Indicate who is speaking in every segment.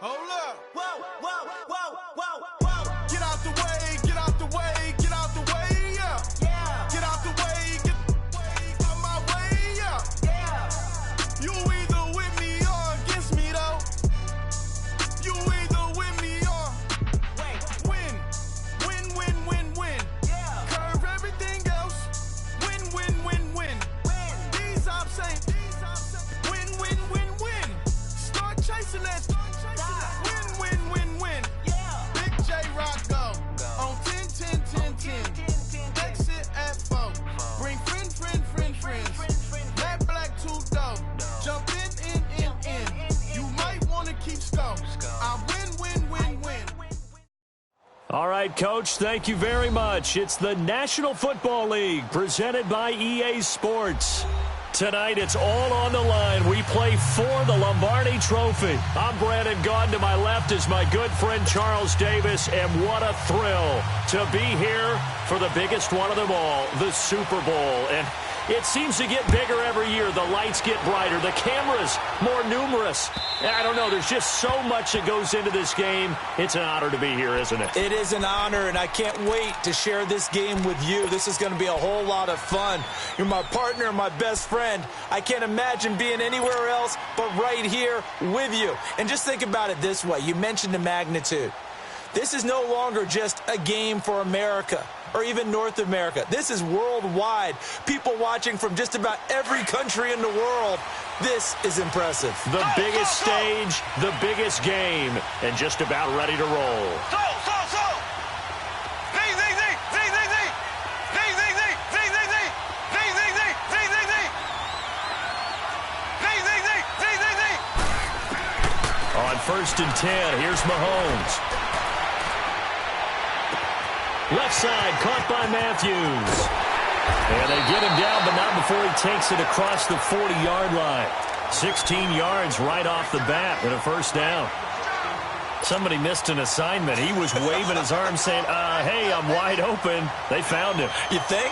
Speaker 1: Hold up. Whoa, whoa, whoa, whoa, whoa. Get out the way, get out the way, get out the way, yeah. Yeah. Get out the way, get out my way, yeah. Yeah. You either with me or against me, though. You either with me or win. Win, win, win, win. Yeah. Curve everything else. Win, win, win, win. These ops ain't. Win, win, win, win. Start chasing that. Win, win, win, win. Yeah. Big J Rock go. On 10, 10, 10, 10. Exit at 4. Bring friends. Matt Black 2 dope. Jump in. You might want to keep score. I win.
Speaker 2: All right, Coach, thank you very much. It's the National Football League presented by EA Sports. Tonight, it's all on the line. We play for the Lombardi Trophy. I'm Brandon Gaudin. To my left is my good friend Charles Davis, and what a thrill to be here for the biggest one of them all, the Super Bowl. And it seems to get bigger every year. The lights get brighter. The cameras more numerous. I don't know. There's just so much that goes into this game. It's an honor to be here, isn't it?
Speaker 3: It is an honor, and I can't wait to share this game with you. This is going to be a whole lot of fun. You're my partner, my best friend. I can't imagine being anywhere else but right here with you. And just think about it this way. You mentioned the magnitude. This is no longer just a game for America or even North America. This is worldwide. People watching from just about every country in the world. This is impressive.
Speaker 2: The biggest stage, the biggest game, and just about ready to roll. On 1st and 10, here's Mahomes. Left side, caught by Matthews. And they get him down, but not before he takes it across the 40-yard line. 16 yards right off the bat and a first down. Somebody missed an assignment. He was waving his arms saying, hey, I'm wide open. They found him.
Speaker 3: You think?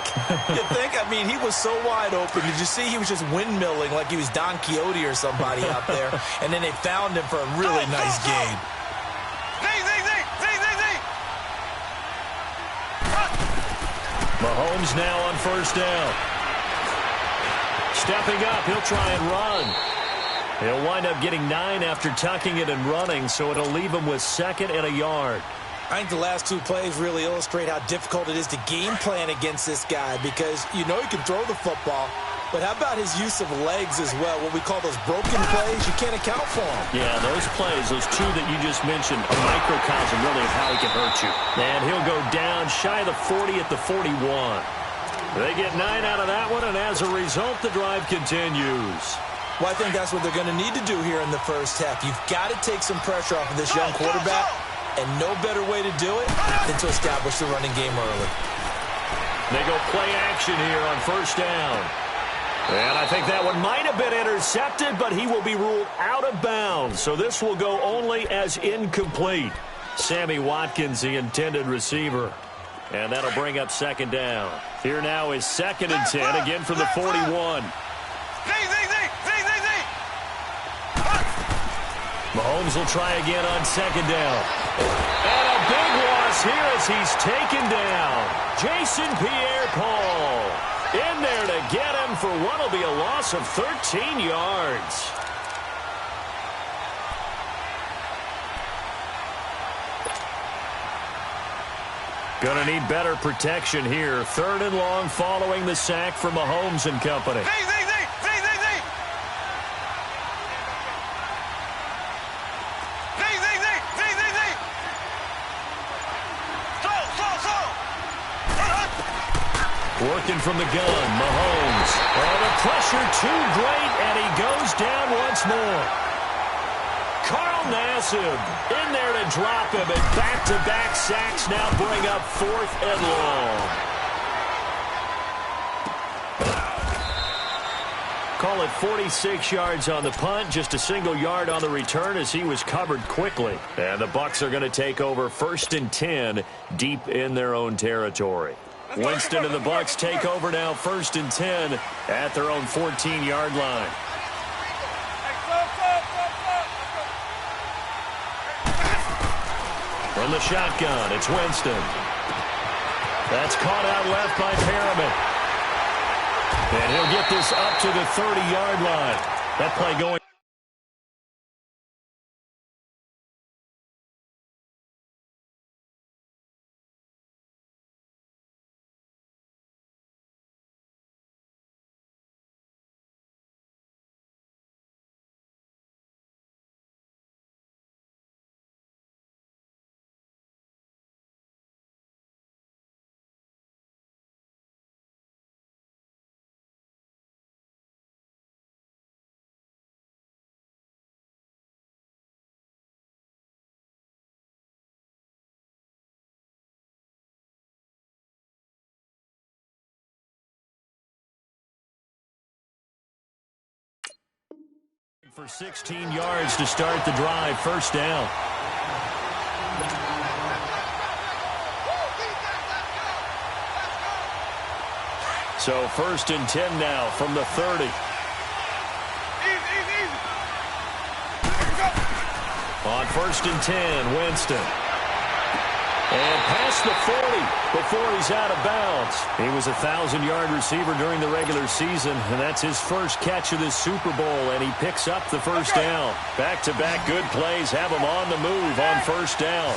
Speaker 3: You think? I mean, he was so wide open. Did you see he was just windmilling like he was Don Quixote or somebody out there? And then they found him for a really nice game.
Speaker 2: Mahomes now on first down. Stepping up, he'll try and run. He'll wind up getting 9 after tucking it and running, so it'll leave him with 2nd and a yard.
Speaker 3: I think the last 2 plays really illustrate how difficult it is to game plan against this guy because you know he can throw the football, but how about his use of legs as well? What we call those broken plays, you can't account for them.
Speaker 2: Yeah, those plays, those 2 that you just mentioned, a microcosm really of how he can hurt you. And he'll go down shy of the 40 at the 41. They get 9 out of that one, and as a result, the drive continues.
Speaker 3: Well, I think that's what they're going to need to do here in the first half. You've got to take some pressure off of this young quarterback, and no better way to do it than to establish the running game early.
Speaker 2: They go play action here on first down. And I think that one might have been intercepted, but he will be ruled out of bounds. So this will go only as incomplete. Sammy Watkins, the intended receiver. And that'll bring up 2nd down. Here now is 2nd and 10, again from the 41. Mahomes will try again on 2nd down. And a big loss here as he's taken down. Jason Pierre-Paul in there to get him for what will be a loss of 13 yards. Going to need better protection here. 3rd and long following the sack from Mahomes and company. Working from the gun, Mahomes. Oh, the pressure too great, and he goes down once more. Carl Nassib in there to drop him, and back-to-back sacks now bring up 4th and long. Call it 46 yards on the punt, just a single yard on the return as he was covered quickly. And the Bucs are going to take over 1st and 10 deep in their own territory. Winston and the Bucs take over now 1st and 10 at their own 14-yard line. From the shotgun, it's Winston. That's caught out left by Perriman. And he'll get this up to the 30-yard line. That play going. For 16 yards to start the drive, first down. So first and 10 now from the 30. On first and 10, Winston. And past the 40 before he's out of bounds. He was a 1,000-yard receiver during the regular season, and that's his first catch of this Super Bowl, and he picks up the first down. Back-to-back good plays have him on the move on first down.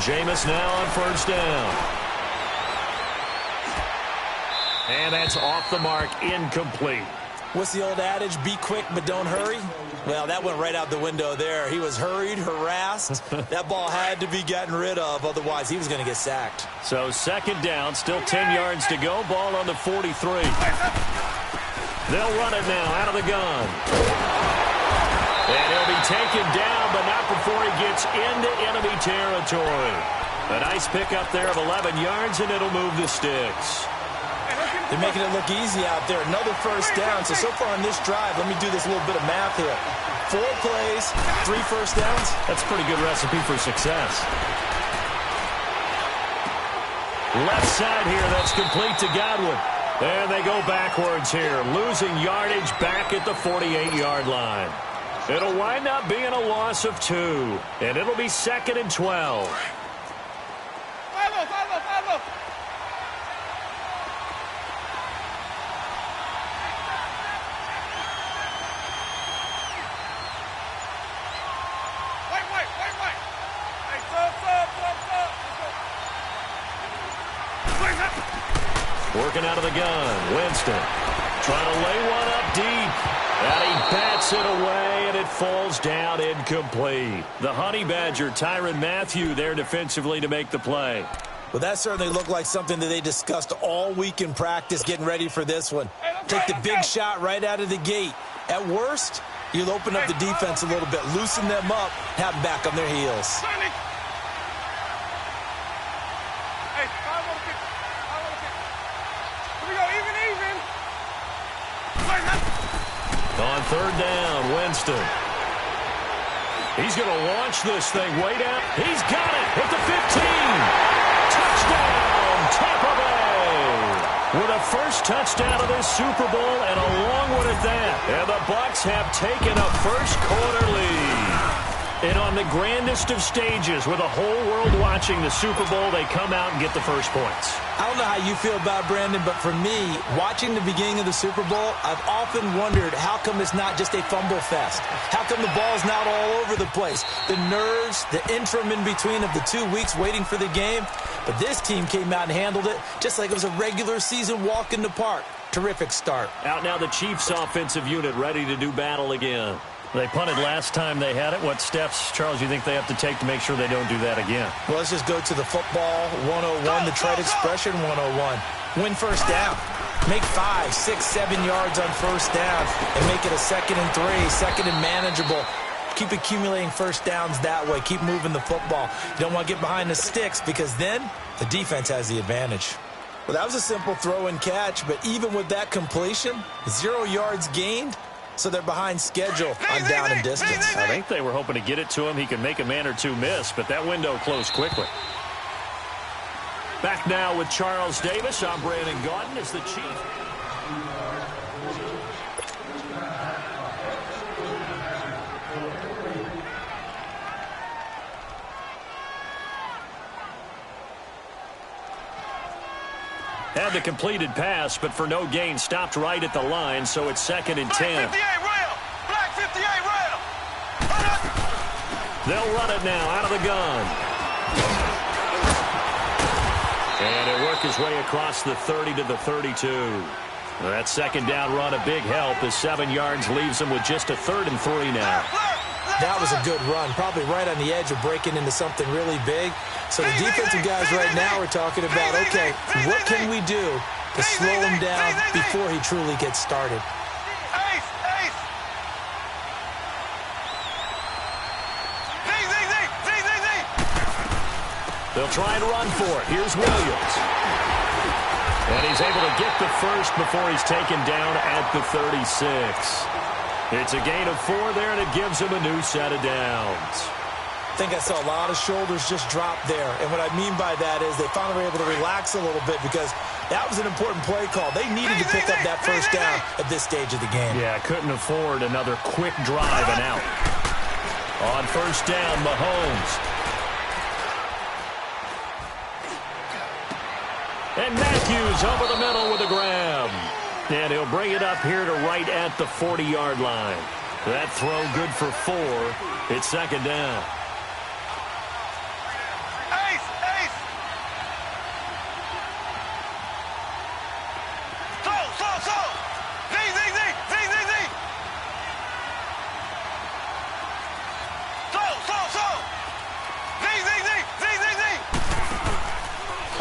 Speaker 2: Jameis now on first down. And that's off the mark, incomplete.
Speaker 3: What's the old adage, be quick but don't hurry? Well, that went right out the window there. He was hurried, harassed. That ball had to be gotten rid of, otherwise he was going to get sacked.
Speaker 2: So second down, still 10 yards to go, ball on the 43. They'll run it now out of the gun. And he'll be taken down, but not before he gets into enemy territory. A nice pickup there of 11 yards, and it'll move the sticks.
Speaker 3: They're making it look easy out there. Another first down. So far on this drive, let me do this little bit of math here. 4 plays, 3 first downs.
Speaker 2: That's a pretty good recipe for success. Left side here, that's complete to Godwin. And they go backwards here, losing yardage back at the 48-yard line. It'll wind up being a loss of 2, and it'll be second and 12. Working out of the gun, Winston trying to lay one up deep, and he bats it away, and it falls down incomplete. The Honey Badger, Tyrann Mathieu, there defensively to make the play.
Speaker 3: Well, that certainly looked like something that they discussed all week in practice, getting ready for this one. Take the big shot right out of the gate. At worst, you'll open up the defense a little bit, loosen them up, have them back on their heels.
Speaker 2: On third down, Winston. He's going to launch this thing way down. He's got it at the 15. Touchdown, Tampa Bay. With a first touchdown of this Super Bowl and a long one at that. And the Bucs have taken a first-quarter lead. And on the grandest of stages, with the whole world watching the Super Bowl, they come out and get the first points.
Speaker 3: I don't know how you feel about Brandon, but for me, watching the beginning of the Super Bowl, I've often wondered how come it's not just a fumble fest? How come the ball's not all over the place? The nerves, the interim in between of the 2 weeks waiting for the game. But this team came out and handled it just like it was a regular season walk in the park. Terrific start.
Speaker 2: Out now the Chiefs offensive unit ready to do battle again. They punted last time they had it. What steps, Charles, you think they have to take to make sure they don't do that again?
Speaker 3: Well, let's just go to the football 101, the trade expression 101. Win first down. Make 5, 6, 7 yards on first down and make it a 2nd and 3, 2nd and manageable. Keep accumulating first downs that way. Keep moving the football. You don't want to get behind the sticks because then the defense has the advantage. Well, that was a simple throw and catch, but even with that completion, 0 yards gained. So they're behind schedule on down and distance.
Speaker 2: I think they were hoping to get it to him. He could make a man or two miss, but that window closed quickly. Back now with Charles Davis. I'm Brandon Gaudin as the Chief. Had the completed pass, but for no gain, stopped right at the line, so it's 2nd and 10.
Speaker 1: Black 58 rail! Black 58 rail!
Speaker 2: They'll run it now out of the gun. And he'll work his way across the 30 to the 32. That 2nd down run, a big help as 7 yards leaves him with just a 3rd and 3 now.
Speaker 3: That was a good run, probably right on the edge of breaking into something really big. So the defensive guys right now are talking about, okay, what can we do to slow him down before he truly gets started?
Speaker 1: Ace! Ace!
Speaker 2: They'll try and run for it. Here's Williams. And he's able to get the first before he's taken down at the 36. It's a gain of 4 there, and it gives him a new set of downs.
Speaker 3: I think I saw a lot of shoulders just drop there. And what I mean by that is they finally were able to relax a little bit because that was an important play call. They needed to pick up that first down at this stage of the game.
Speaker 2: Yeah, couldn't afford another quick drive and out. On first down, Mahomes. And Matthews over the middle with a grab. And he'll bring it up here to right at the 40-yard line. That throw good for 4. It's 2nd down.
Speaker 1: Ace! Ace! So! Z! So! Z!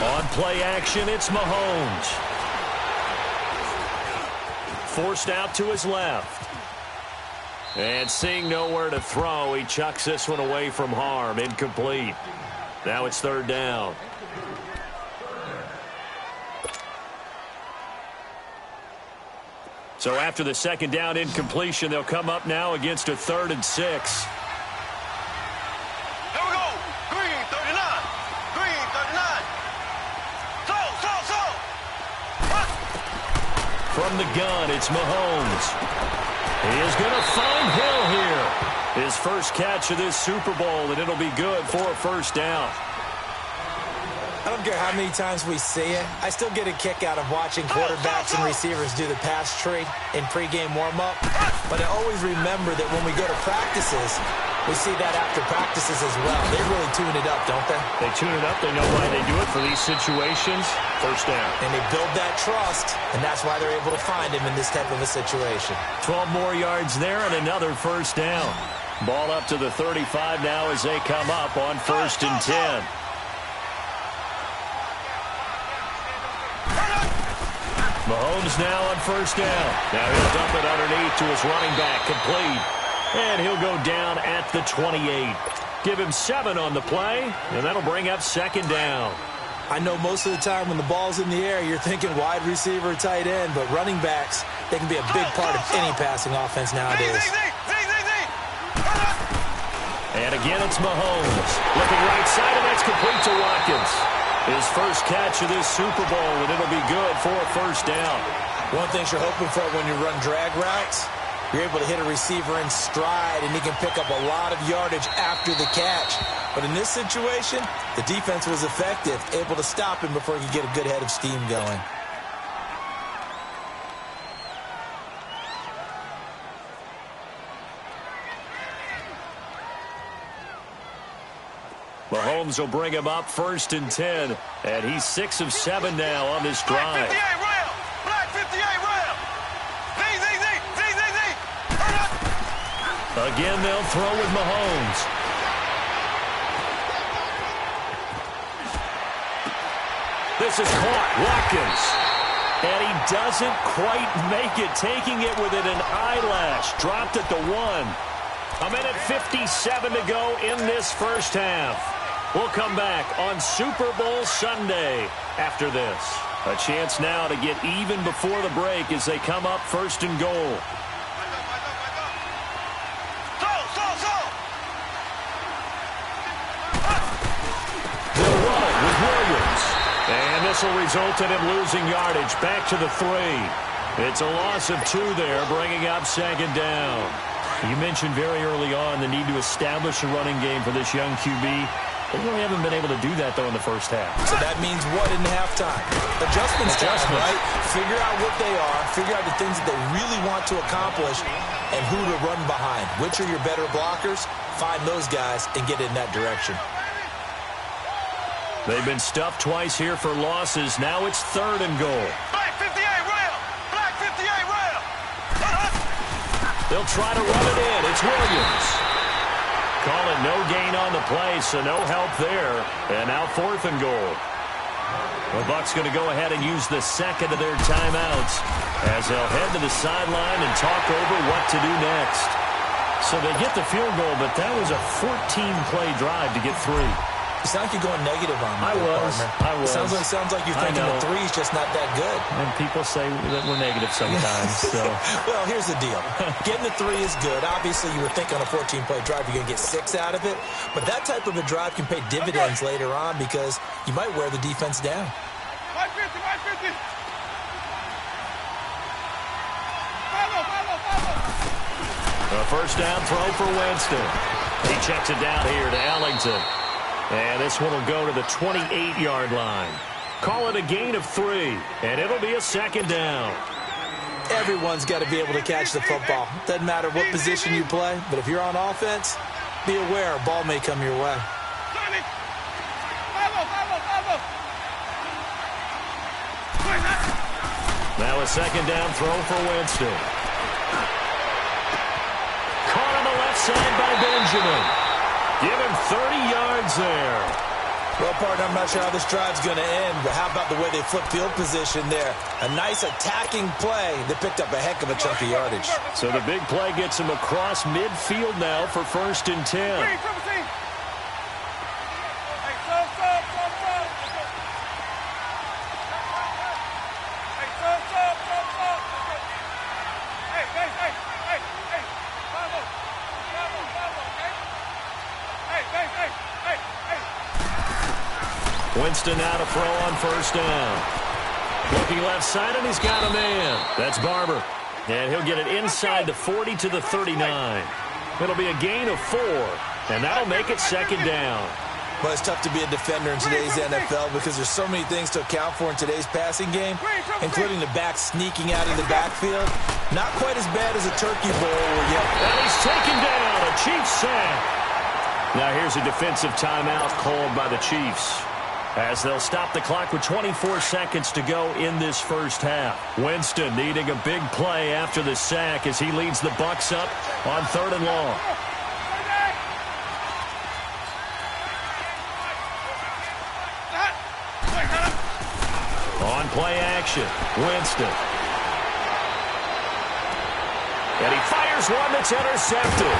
Speaker 2: On play action, it's Mahomes. Forced out to his left. And seeing nowhere to throw, he chucks this one away from harm. Incomplete. Now it's 3rd down. So after the 2nd down incompletion, they'll come up now against a 3rd and 6.
Speaker 1: Here we go. Green 39. Green 39. So.
Speaker 2: From the gun, it's Mahomes. He is going to find Hill here. His first catch of this Super Bowl, and it'll be good for a first down.
Speaker 3: I don't care how many times we see it. I still get a kick out of watching quarterbacks and receivers do the pass tree in pregame warm-up. But I always remember that when we go to practices, we see that after practices as well. They really tune it up, don't they?
Speaker 2: They tune it up. They know why they do it for these situations. First down.
Speaker 3: And they build that trust, and that's why they're able to find him in this type of a situation.
Speaker 2: 12 more yards there and another first down. Ball up to the 35 now as they come up on 1st and 10. Mahomes now on first down. Now he'll dump it underneath to his running back, complete. And he'll go down at the 28. Give him 7 on the play, and that'll bring up 2nd down.
Speaker 3: I know most of the time when the ball's in the air, you're thinking wide receiver, tight end, but running backs, they can be a big part of any passing offense nowadays.
Speaker 2: And again, it's Mahomes. Looking right side, and that's complete to Watkins. His first catch of this Super Bowl, and it'll be good for a first down.
Speaker 3: One thing you're hoping for when you run drag routes, you're able to hit a receiver in stride, and he can pick up a lot of yardage after the catch. But in this situation, the defense was effective, able to stop him before he could get a good head of steam going.
Speaker 2: Mahomes will bring him up 1st and 10, and he's 6 of 7 now on this drive.
Speaker 1: Black 58 rail! Black 58 rail! Z!
Speaker 2: Again, they'll throw with Mahomes. This is caught. Watkins. And he doesn't quite make it, taking it within an eyelash. Dropped at the 1. A minute 57 to go in this first half. We'll come back on Super Bowl Sunday after this. A chance now to get even before the break as they come up 1st and goal. They'll run it with Williams. And this will result in him losing yardage. Back to the 3. It's a loss of 2 there, bringing up second down. You mentioned very early on the need to establish a running game for this young QB. They really haven't been able to do that, though, in the first half.
Speaker 3: So that means what in halftime? Adjustments time, right? Figure out what they are, figure out the things that they really want to accomplish, and who to run behind. Which are your better blockers? Find those guys and get in that direction.
Speaker 2: They've been stuffed twice here for losses. Now it's 3rd and goal.
Speaker 1: Black 58 rail! Black 58 rail!
Speaker 2: They'll try to run it in. It's Williams. Call it no gain on the play, so no help there. And now 4th and goal. The Bucs going to go ahead and use the second of their timeouts as they'll head to the sideline and talk over what to do next. So they get the field goal, but that was a 14-play drive to get 3.
Speaker 3: You sound like you're going negative on me,
Speaker 2: I was.
Speaker 3: Sounds like you're thinking the 3's just not that good.
Speaker 2: And people say that we're negative sometimes. So.
Speaker 3: Well, here's the deal. Getting the 3 is good. Obviously, you would think on a 14-play drive you're going to get 6 out of it. But that type of a drive can pay dividends later on because you might wear the defense down.
Speaker 1: 550, 550.
Speaker 2: A first down throw for Winston. He checks it down here to Ellington. And this one will go to the 28-yard line. Call it a gain of 3, and it'll be a second down.
Speaker 3: Everyone's got to be able to catch the football. Doesn't matter what position you play, but if you're on offense, be aware a ball may come your way.
Speaker 2: Now a second down throw for Winston. Caught on the left side by Benjamin. Give him 30 yards there.
Speaker 3: Well, partner, I'm not sure how this drive's going to end, but how about the way they flip field position there? A nice attacking play that picked up a heck of a chunk of yardage.
Speaker 2: So the big play gets him across midfield now for 1st and 10. Winston now to throw on first down. Looking left side, and he's got a man. That's Barber. And he'll get it inside the 40 to the 39. It'll be a gain of 4, and that'll make it second down.
Speaker 3: Well, it's tough to be a defender in today's NFL because there's so many things to account for in today's passing game, including the back sneaking out of the backfield. Not quite as bad as a turkey bowl yet.
Speaker 2: And he's taken down, a Chiefs sack. Now here's a defensive timeout called by the Chiefs, as they'll stop the clock with 24 seconds to go in this first half. Winston needing a big play after the sack as he leads the Bucs up on 3rd and long. On play action, Winston. And he fires one that's intercepted.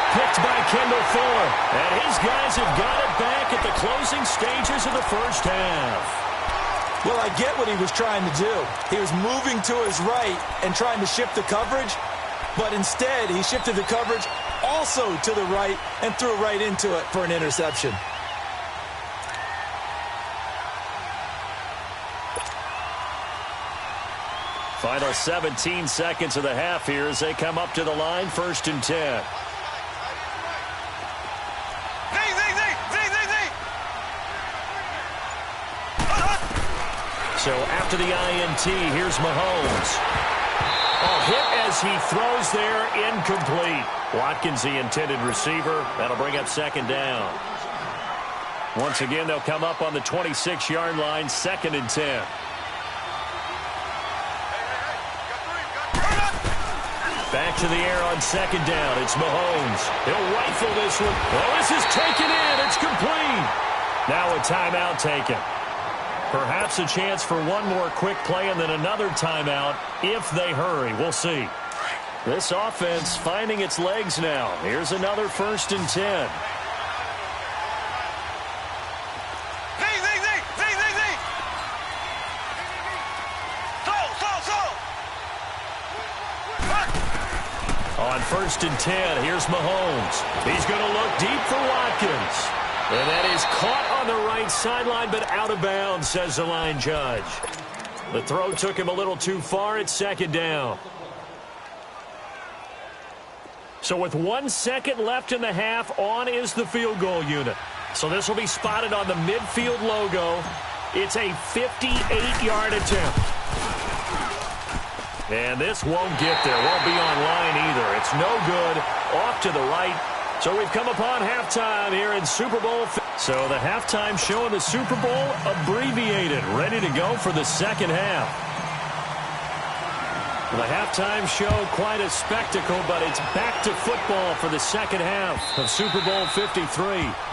Speaker 2: Picked by Kendall Fuller. And his guys have got it back at the closing stages of the first half.
Speaker 3: Well, I get what he was trying to do. He was moving to his right and trying to shift the coverage, but instead he shifted the coverage also to the right and threw right into it for an interception.
Speaker 2: Final 17 seconds of the half here as they come up to the line, 1st and 10. So after the INT, here's Mahomes. Oh, hit as he throws there, incomplete. Watkins, the intended receiver. That'll bring up second down. Once again, they'll come up on the 26-yard line, 2nd and 10. Back to the air on second down. It's Mahomes. He'll rifle this one. Oh, this is taken in. It's complete. Now a timeout taken. Perhaps a chance for one more quick play and then another timeout if they hurry. We'll see. This offense finding its legs now. Here's another 1st and 10. On 1st and 10, here's Mahomes. He's going to look deep for Watkins. And that is caught on the right sideline, but out of bounds, says the line judge. The throw took him a little too far. It's second down. So with 1 second left in the half, on is the field goal unit. So this will be spotted on the midfield logo. It's a 58-yard attempt. And this won't get there. Won't be on line either. It's no good. Off to the right. So we've come upon halftime here in Super Bowl. So the halftime show in the Super Bowl abbreviated. Ready to go for the second half. The halftime show, quite a spectacle, but it's back to football for the second half of Super Bowl 53.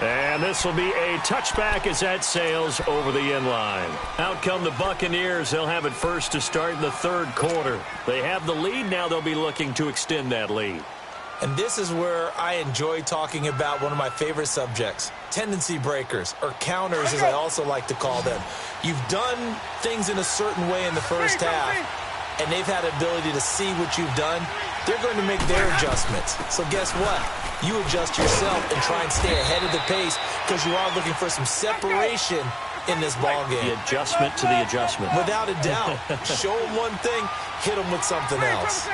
Speaker 2: And this will be a touchback as that sails over the end line. Out come the Buccaneers. They'll have it first to start in the third quarter. They have the lead. Now they'll be looking to extend that lead.
Speaker 3: And this is where I enjoy talking about one of my favorite subjects, tendency breakers, or counters as I also like to call them. You've done things in a certain way in the first half, and they've had the ability to see what you've done. They're going to make their adjustments. So guess what? You adjust yourself and try and stay ahead of the pace because you are looking for some separation in this ball game.
Speaker 2: The adjustment to the adjustment.
Speaker 3: Without a doubt. Show them one thing, hit them with something else.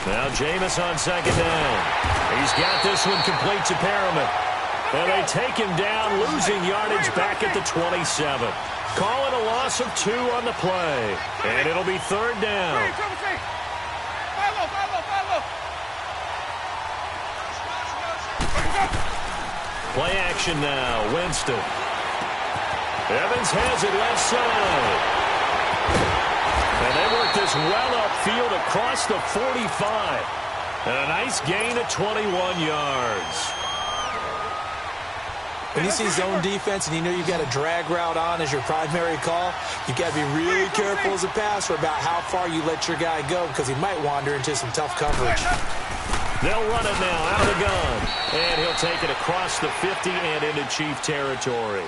Speaker 2: Now Jameis on second down. He's got this one complete to Perriman. And they take him down, losing yardage back at the 27. Calling a loss of 2 on the play. And it'll be third down. Play action now. Winston. Evans has it left side. And they work this well upfield across the 45. And a nice gain of 21 yards.
Speaker 3: When you see zone defense and you know you've got a drag route on as your primary call, you've got to be really careful as a passer about how far you let your guy go because he might wander into some tough coverage.
Speaker 2: They'll run it now out of the gun. And he'll take it across the 50 and into Chief territory.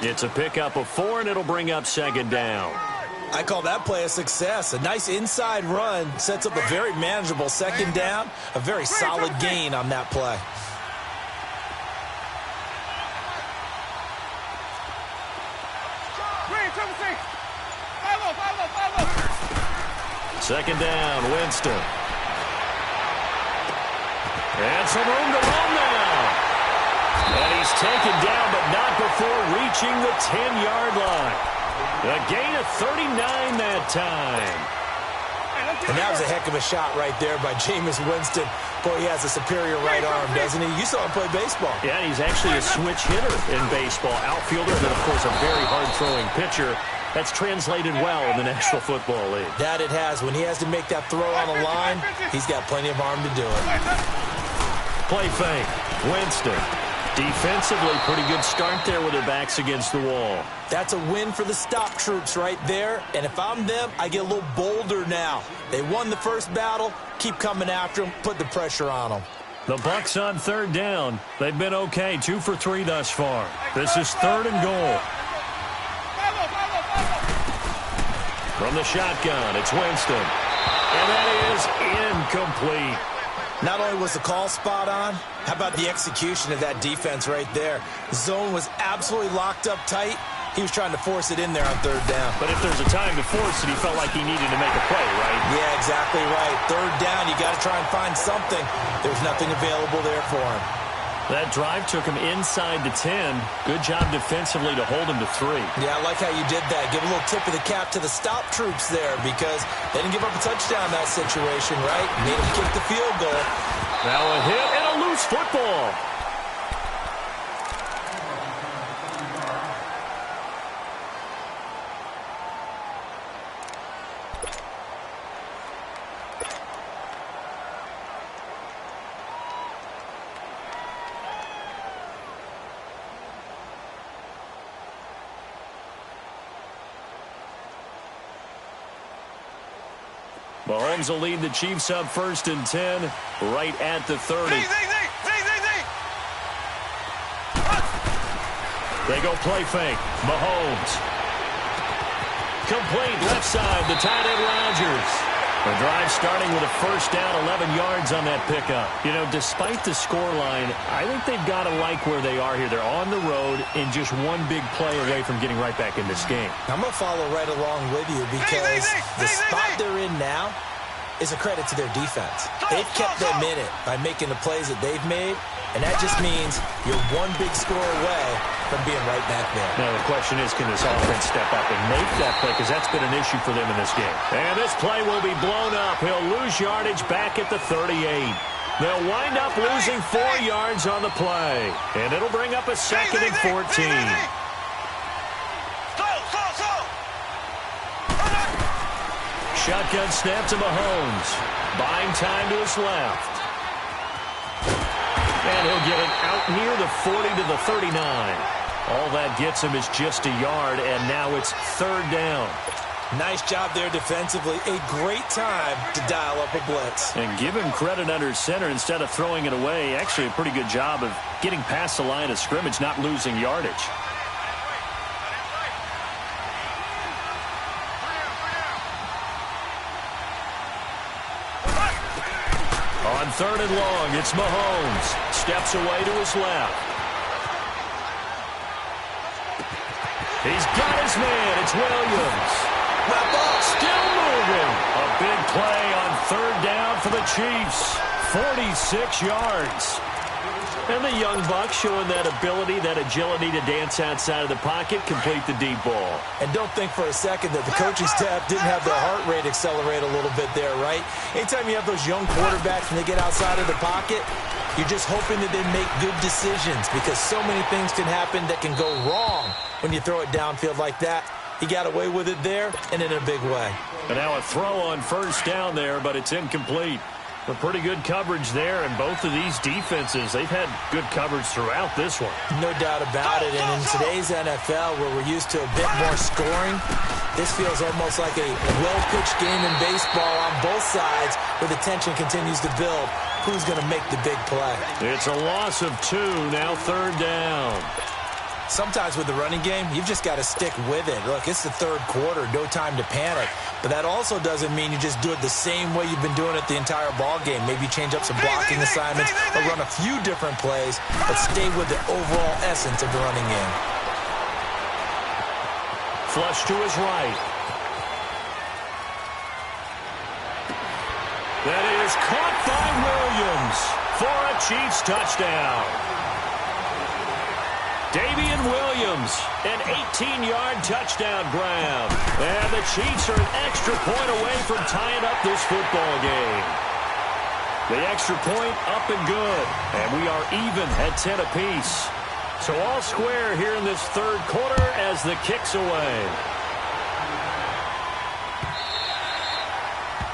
Speaker 2: It's a pickup of 4, and it'll bring up second down.
Speaker 3: I call that play a success. A nice inside run sets up a very manageable second down. A very solid gain on that play.
Speaker 2: Second down, Winston. And some room to run now. And he's taken down, but not before reaching the 10-yard line. A gain of 39 that time.
Speaker 3: And that was a heck of a shot right there by Jameis Winston. Boy, he has a superior right arm, doesn't he? You saw him play baseball.
Speaker 2: Yeah, he's actually a switch hitter in baseball. Outfielder, but of course a very hard-throwing pitcher. That's translated well in the National Football League.
Speaker 3: That it has. When he has to make that throw on a line, he's got plenty of arm to do it.
Speaker 2: Play fake. Winston. Defensively, pretty good start there with their backs against the wall.
Speaker 3: That's a win for the stop troops right there. And if I'm them, I get a little bolder now. They won the first battle. Keep coming after them. Put the pressure on them.
Speaker 2: The Bucs on third down. They've been okay. 2 for 3 thus far. This is third and goal. From the shotgun, it's Winston. And that is incomplete.
Speaker 3: Not only was the call spot on, how about the execution of that defense right there? The zone was absolutely locked up tight. He was trying to force it in there on third down.
Speaker 2: But if there's a time to force it, he felt like he needed to make a play, right?
Speaker 3: Yeah, exactly right. Third down, you got to try and find something. There's nothing available there for him.
Speaker 2: That drive took him inside the 10. Good job defensively to hold him to 3.
Speaker 3: Yeah, I like how you did that. Give a little tip of the cap to the stop troops there because they didn't give up a touchdown in that situation, right? Made them kick the field goal.
Speaker 2: Now a hit and a loose football. Mahomes will lead the Chiefs up 1st and 10, right at the 30. They go play fake. Mahomes. Complete left side, the tight end Rodgers. The drive starting with a 1st down, 11 yards on that pickup. You know, despite the scoreline, I think they've got to like where they are here. They're on the road and just one big play away from getting right back in this game.
Speaker 3: I'm going to follow right along with you because the spot they're in now is a credit to their defense. They've kept them in it by making the plays that they've made, and that just means you're one big score away from being right back there.
Speaker 2: Now, the question is, can this offense step up and make that play? Because that's been an issue for them in this game. And this play will be blown up. He'll lose yardage back at the 38. They'll wind up losing 4 yards on the play. And it'll bring up a 2nd and 14. Shotgun snap to Mahomes. Buying time to his left. And he'll get it out near the 40 to the 39. All that gets him is just a yard, and now it's 3rd down.
Speaker 3: Nice job there defensively. A great time to dial up a blitz.
Speaker 2: And give him credit under center instead of throwing it away. Actually, a pretty good job of getting past the line of scrimmage, not losing yardage. On 3rd and long, it's Mahomes. Steps away to his left. He's got his man. It's Williams. Still moving. A big play on 3rd down for the Chiefs. 46 yards. And the young buck showing that ability, that agility to dance outside of the pocket, complete the deep ball.
Speaker 3: And don't think for a second that the coaching staff didn't have their heart rate accelerate a little bit there, right? Anytime you have those young quarterbacks and they get outside of the pocket, you're just hoping that they make good decisions because so many things can happen that can go wrong when you throw it downfield like that. He got away with it there and in a big way.
Speaker 2: And now a throw on 1st down there, but it's incomplete. A pretty good coverage there, and both of these defenses, they've had good coverage throughout this one.
Speaker 3: No doubt about it, and in today's NFL, where we're used to a bit more scoring, this feels almost like a well-pitched game in baseball on both sides, where the tension continues to build. Who's going to make the big play?
Speaker 2: It's a loss of 2, now 3rd down.
Speaker 3: Sometimes with the running game, you've just got to stick with it. Look, it's the 3rd quarter, no time to panic. But that also doesn't mean you just do it the same way you've been doing it the entire ball game. Maybe change up some blocking assignments or run a few different plays, but stay with the overall essence of the running game.
Speaker 2: Flush to his right. That is caught by Williams for a Chiefs touchdown. Damian Williams, an 18-yard touchdown grab. And the Chiefs are an extra point away from tying up this football game. The extra point up and good. And we are even at 10 apiece. So all square here in this 3rd quarter as the kick's away.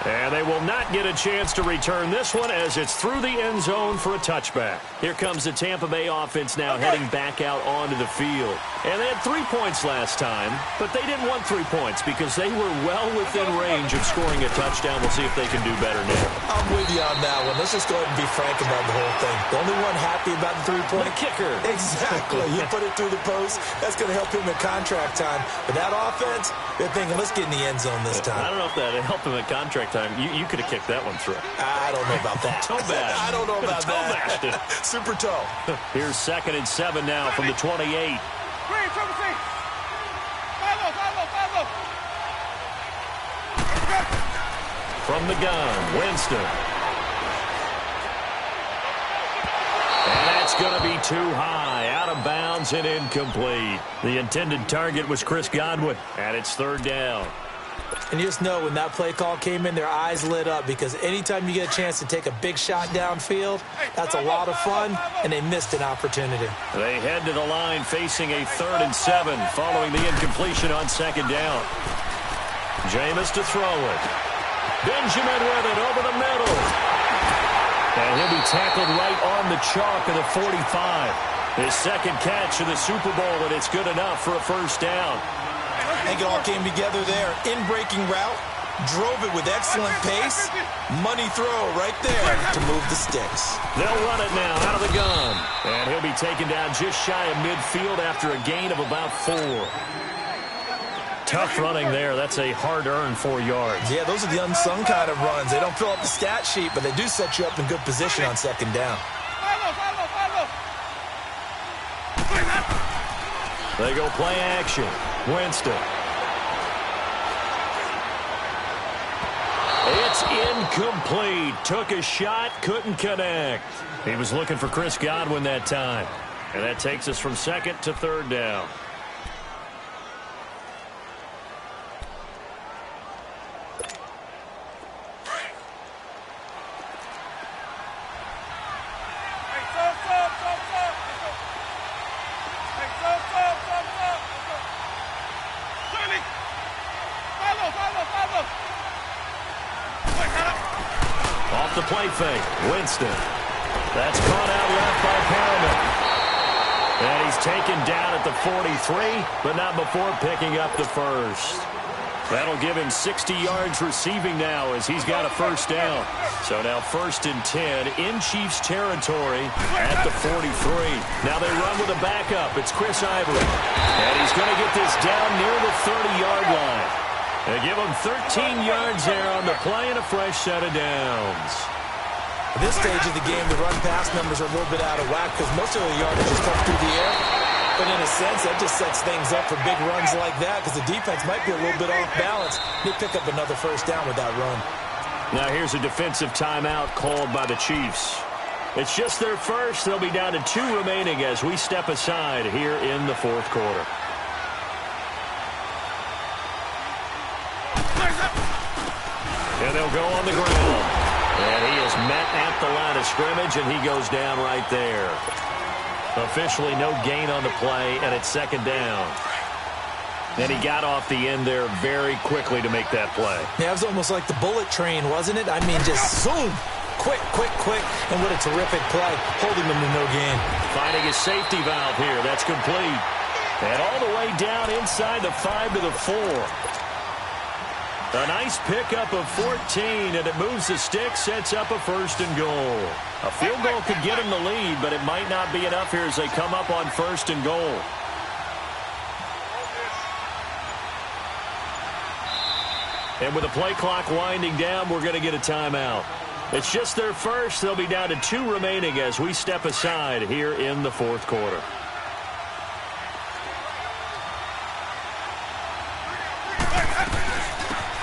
Speaker 2: And they will not get a chance to return this one as it's through the end zone for a touchback. Here comes the Tampa Bay offense now heading back out onto the field. And they had 3 points last time, but they didn't want 3 points because they were well within range of scoring a touchdown. We'll see if they can do better now.
Speaker 3: I'm with you on that one. Let's just go ahead and be frank about the whole thing. The only one happy about the 3-point
Speaker 2: kicker.
Speaker 3: Exactly. You put it through the post. That's going to help him in contract time. But that offense, they're thinking, let's get in the end zone this time.
Speaker 2: I don't know if that helped him in contract time. You could have kicked that one through.
Speaker 3: I don't know about that.
Speaker 2: Toe bash.
Speaker 3: I don't know about that. Super toe.
Speaker 2: Here's 2nd and 7 now from the 28. From the gun, Winston. And that's going to be too high, out of bounds and incomplete. The intended target was Chris Godwin, and it's 3rd down.
Speaker 3: And you just know when that play call came in, their eyes lit up because anytime you get a chance to take a big shot downfield, that's a lot of fun, and they missed an opportunity.
Speaker 2: They head to the line facing a 3rd and 7 following the incompletion on 2nd down. Jameis to throw it. Benjamin with it over the middle. And he'll be tackled right on the chalk of the 45. His 2nd catch of the Super Bowl, and it's good enough for a 1st down.
Speaker 3: I think it all came together there. In-breaking route, Drove it with excellent pace. Money throw right there to move the sticks.
Speaker 2: They'll run it now out of the gun. And he'll be taken down just shy of midfield after a gain of about 4. Tough running there. That's a hard-earned 4 yards.
Speaker 3: Yeah, those are the unsung kind of runs. They don't fill up the stat sheet, but they do set you up in good position on second down.
Speaker 2: They go play action. Winston. It's incomplete. Took a shot, couldn't connect. He was looking for Chris Godwin that time. And that takes us from second to third down. Off the play fake, Winston. That's caught out left by Perriman. And he's taken down at the 43, but not before picking up the first. That'll give him 60 yards receiving now as he's got a first down. So now 1st and 10 in Chiefs territory at the 43. Now they run with a backup. It's Chris Ivory. And he's going to get this down near the 30-yard line. They give him 13 yards there on the play and a fresh set of downs.
Speaker 3: At this stage of the game, the run-pass numbers are a little bit out of whack because most of the yardage is come through the air. But in a sense, that just sets things up for big runs like that because the defense might be a little bit off balance. They pick up another first down with that run.
Speaker 2: Now here's a defensive timeout called by the Chiefs. It's just their first. They'll be down to 2 remaining as we step aside here in the 4th quarter. And they'll go on the ground. And he is met at the line of scrimmage, and he goes down right there. Officially no gain on the play, and it's 2nd down. And he got off the end there very quickly to make that play.
Speaker 3: Yeah, it was almost like the bullet train, wasn't it? I mean, just zoom. Quick, quick, quick. And what a terrific play, holding them to no gain.
Speaker 2: Finding a safety valve here. That's complete. And all the way down inside the 5 to the 4. A nice pickup of 14, and it moves the stick, sets up a 1st and goal. A field goal could get him the lead, but it might not be enough here as they come up on 1st and goal. And with the play clock winding down, we're going to get a timeout. It's just their first. They'll be down to 2 remaining as we step aside here in the 4th quarter.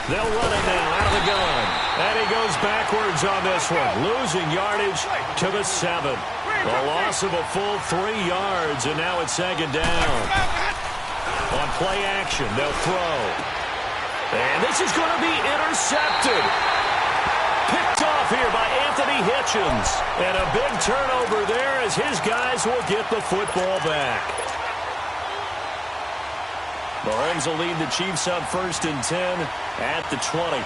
Speaker 2: They'll run it now out of the gun. And he goes backwards on this one, losing yardage to the 7. A loss of a full 3 yards, and now it's 2nd down. On play action, they'll throw. And this is going to be intercepted. Picked off here by Anthony Hitchens. And a big turnover there as his guys will get the football back. Mahomes will lead the Chiefs up 1st and 10 at the 20.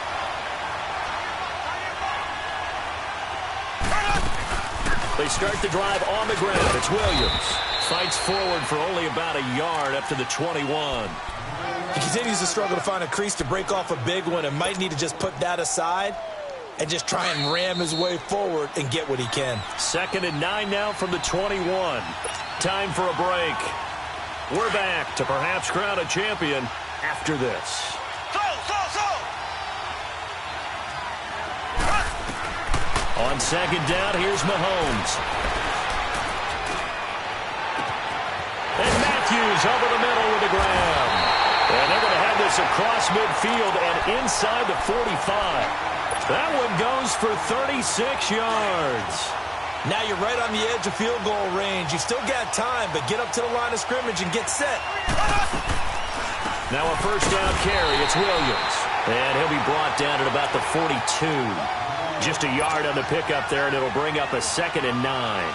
Speaker 2: They start the drive on the ground. It's Williams. Fights forward for only about a yard up to the 21.
Speaker 3: He continues to struggle to find a crease to break off a big one and might need to just put that aside and just try and ram his way forward and get what he can.
Speaker 2: 2nd and 9 now from the 21. Time for a break. We're back to perhaps crown a champion after this. On 2nd down, here's Mahomes. And Matthews over the middle with the grab. And they're going to have this across midfield and inside the 45. That one goes for 36 yards.
Speaker 3: Now you're right on the edge of field goal range. You've still got time, but get up to the line of scrimmage and get set.
Speaker 2: Now a 1st down carry. It's Williams. And he'll be brought down at about the 42. Just a yard on the pickup there, and it'll bring up a 2nd and 9.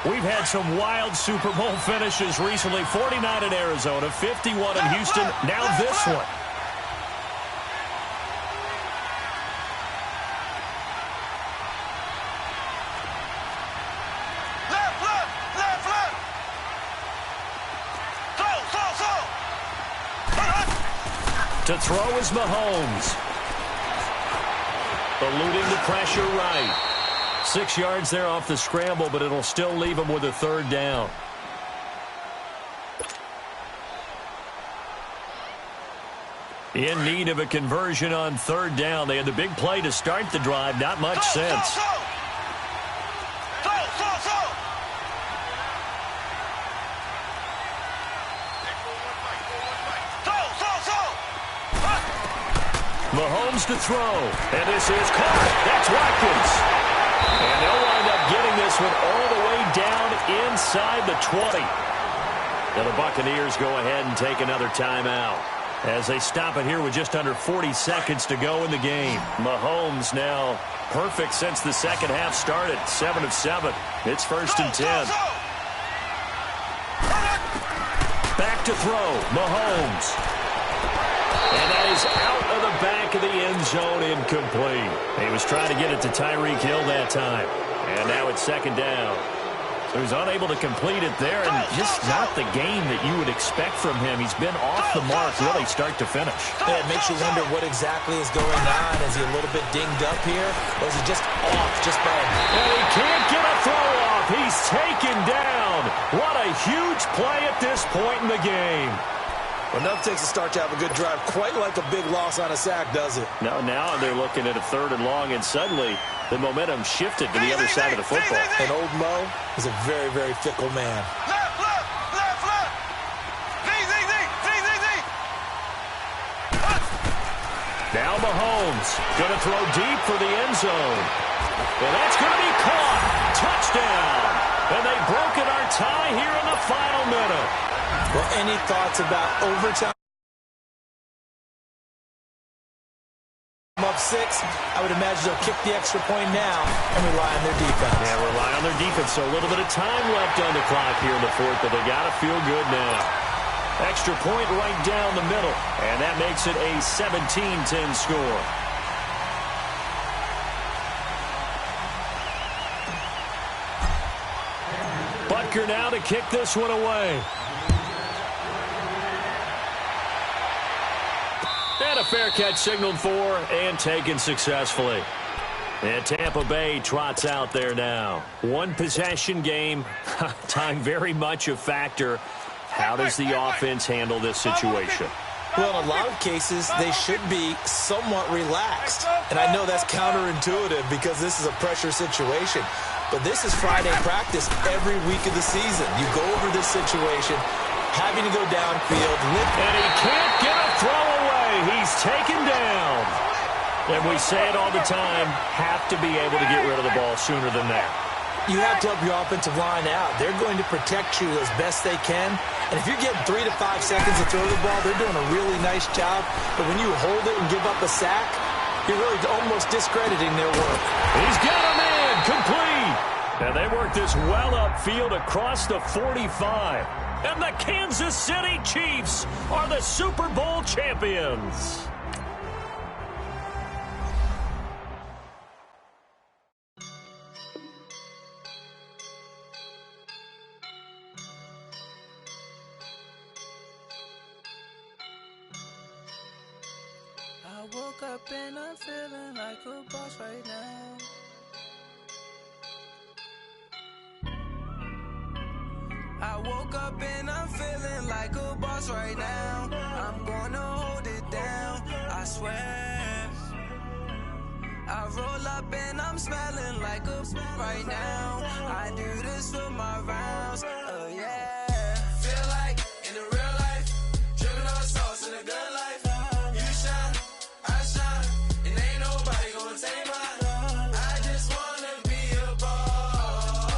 Speaker 2: We've had some wild Super Bowl finishes recently. 49 in Arizona, 51 in Houston, now this one. To throw is Mahomes. Eluding the pressure right. 6 yards there off the scramble, but it'll still leave him with a third down. In need of a conversion on third down. They had the big play to start the drive. Not much sense. Mahomes to throw. And this is caught. That's Watkins. And they'll wind up getting this one all the way down inside the 20. Now the Buccaneers go ahead and take another timeout as they stop it here with just under 40 seconds to go in the game. Mahomes now perfect since the second half started. 7 of 7. It's 1st and 10. Back to throw. Mahomes. And that is out of the back of the end zone, incomplete. He was trying to get it to Tyreek Hill that time. And now it's 2nd down. So he's unable to complete it there, and just not the game that you would expect from him. He's been off the mark really start to finish.
Speaker 3: Yeah, it makes you wonder what exactly is going on. Is he a little bit dinged up here, or is he just off just by a...
Speaker 2: And he can't get a throw off. He's taken down. What a huge play at this point in the game.
Speaker 3: Enough takes a start to have a good drive. Quite like a big loss on a sack, does it?
Speaker 2: Now they're looking at a 3rd and long, and suddenly the momentum shifted to the other side of the football.
Speaker 3: And old Mo is a very, very fickle man.
Speaker 2: Now Mahomes going to throw deep for the end zone. And that's going to be caught. Touchdown. And they broke it our tie here in the final minute.
Speaker 3: Well, any thoughts about overtime? Up 6, I would imagine they'll kick the extra point now and rely on their defense.
Speaker 2: Yeah, rely on their defense. So a little bit of time left on the clock here in the 4th, but they got to feel good now. Extra point right down the middle, and that makes it a 17-10 score. Butker now to kick this one away. And a fair catch signaled for and taken successfully. And Tampa Bay trots out there now. One possession game. Time very much a factor. How does the offense handle this situation?
Speaker 3: Well, in a lot of cases, they should be somewhat relaxed. And I know that's counterintuitive because this is a pressure situation. But this is Friday practice every week of the season. You go over this situation, having to go downfield.
Speaker 2: And he can't get a throw away. He's taken down. And we say it all the time, have to be able to get rid of the ball sooner than that.
Speaker 3: You have to help your offensive line out. They're going to protect you as best they can. And if you're getting 3 to 5 seconds to throw the ball, they're doing a really nice job. But when you hold it and give up a sack, you're really almost discrediting their work.
Speaker 2: He's got a man complete. And they work this well upfield across the 45. And the Kansas City Chiefs are the Super Bowl champions.
Speaker 4: I woke up and I'm feeling like a boss right now. I woke up and I'm feeling like a boss right now. I'm gonna hold it down, I swear. I roll up and I'm smelling like a right now. I do this for my rounds, oh yeah. Feel like in the real life, dripping on sauce in a good life. You shine, I shine, and ain't nobody gonna take mine. I just wanna be a boss.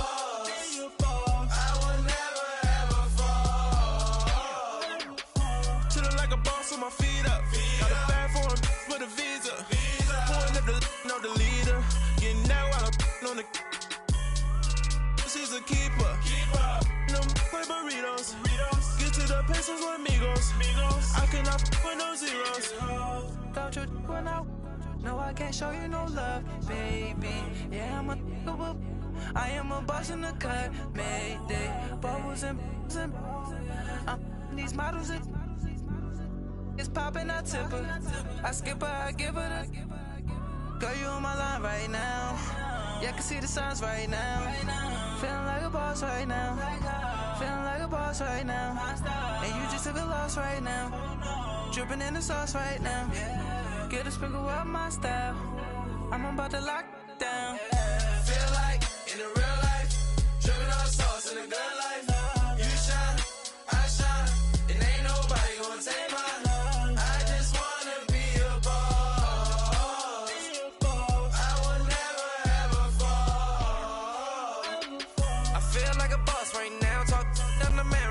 Speaker 4: I will never ever fall. Chillin' like a boss with my feet up. Got a bag for him with a visa. Pulling up the leader. Getting that while I'm on the. She's a keeper. No play burritos. Get to the pesos with amigos. I cannot with no zeros. Don't you run out? No, I can't show you no love, baby. Yeah, I am a boss in the cut. Mayday. Bubbles and these models. It's popping, I tip her. I skip her, I give her the. Girl, you on my line right now. Yeah, I can see the signs right now. Feeling like a boss right now. Feeling like a boss right now. And you just took a loss right now. Dripping in the sauce right now. Get a sprinkle up my style. I'm about to lock down.
Speaker 1: Feel like in the real life, dripping on sauce in the good life. You shine, I shine, and ain't nobody gonna take mine. I just wanna be a boss. I would never ever fall.
Speaker 4: I feel like a boss right now. Talk up the man